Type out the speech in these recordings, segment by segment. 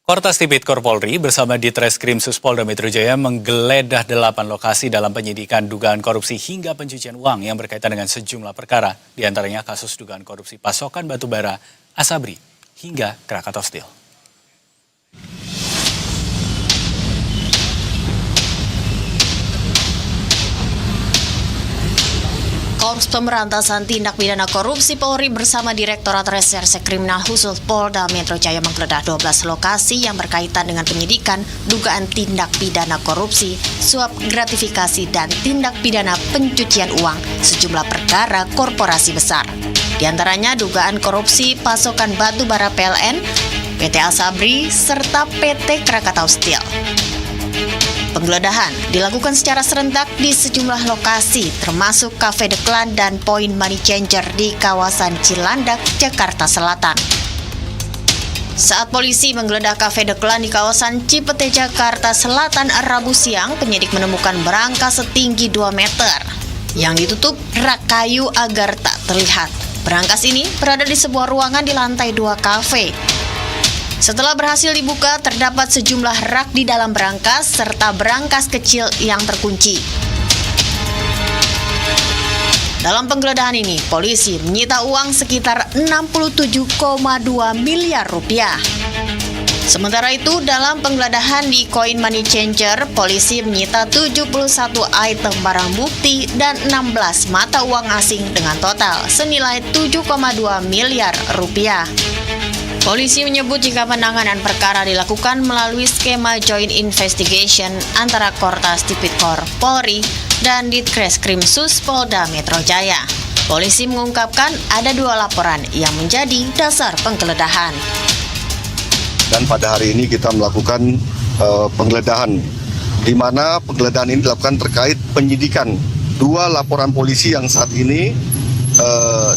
Portas Tipikor Polri bersama Ditreskrim Suspolda Metro Jaya menggeledah 8 lokasi dalam penyidikan dugaan korupsi hingga pencucian uang yang berkaitan dengan sejumlah perkara, diantaranya kasus dugaan korupsi pasokan batubara, Asabri, hingga Krakatau Steel. Korps Pemberantasan Tindak Pidana Korupsi Polri bersama Direktorat Reserse Kriminal Khusus Polda Metro Jaya menggeledah 12 lokasi yang berkaitan dengan penyidikan dugaan tindak pidana korupsi, suap gratifikasi, dan tindak pidana pencucian uang sejumlah perkara korporasi besar. Di antaranya dugaan korupsi pasokan batu bara PLN, PT Asabri, serta PT Krakatau Steel. Penggeledahan dilakukan secara serentak di sejumlah lokasi, termasuk Cafe The Clan dan Point Money Changer di kawasan Cilandak, Jakarta Selatan. Saat polisi menggeledah Cafe The Clan di kawasan Cipete, Jakarta Selatan, Rabu siang, penyidik menemukan berangkas setinggi 2 meter yang ditutup rak kayu agar tak terlihat. Berangkas ini berada di sebuah ruangan di lantai 2 kafe. Setelah berhasil dibuka, terdapat sejumlah rak di dalam berangkas serta berangkas kecil yang terkunci. Dalam penggeledahan ini, polisi menyita uang sekitar 67,2 miliar rupiah. Sementara itu, dalam penggeledahan di Coin Money Changer, polisi menyita 71 item barang bukti dan 16 mata uang asing dengan total senilai 7,2 miliar rupiah. Polisi menyebut jika penanganan perkara dilakukan melalui skema joint investigation antara Korps Tipikor Polri dan Ditreskrim Suspolda Metro Jaya. Polisi mengungkapkan ada 2 laporan yang menjadi dasar penggeledahan. Dan pada hari ini kita melakukan penggeledahan, di mana penggeledahan ini dilakukan terkait penyidikan 2 laporan polisi yang saat ini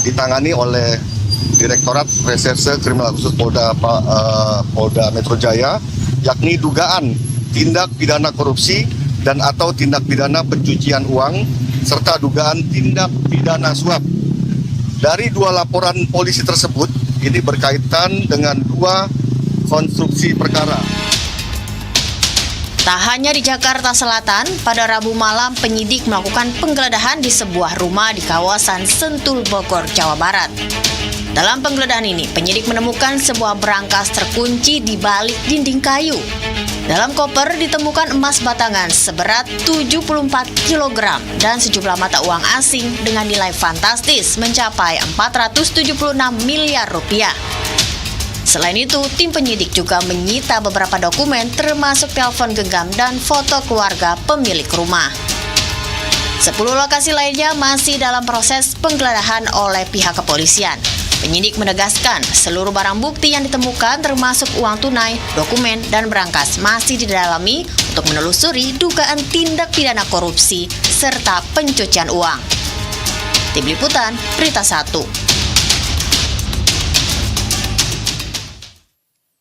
ditangani oleh Direktorat Reserse Kriminal Khusus Polda Metro Jaya, yakni dugaan tindak pidana korupsi dan atau tindak pidana pencucian uang serta dugaan tindak pidana suap. Dari 2 laporan polisi tersebut, ini berkaitan dengan 2 konstruksi perkara. Tak hanya di Jakarta Selatan, pada Rabu malam penyidik melakukan penggeledahan di sebuah rumah di kawasan Sentul, Bogor, Jawa Barat. Dalam penggeledahan ini, penyidik menemukan sebuah berangkas terkunci di balik dinding kayu. Dalam koper ditemukan emas batangan seberat 74 kg dan sejumlah mata uang asing dengan nilai fantastis mencapai 476 miliar rupiah. Selain itu, tim penyidik juga menyita beberapa dokumen termasuk telepon genggam dan foto keluarga pemilik rumah. 10 lokasi lainnya masih dalam proses penggeledahan oleh pihak kepolisian. Penyidik menegaskan seluruh barang bukti yang ditemukan termasuk uang tunai, dokumen, dan berangkas masih didalami untuk menelusuri dugaan tindak pidana korupsi serta pencucian uang. Tim Liputan, Berita 1.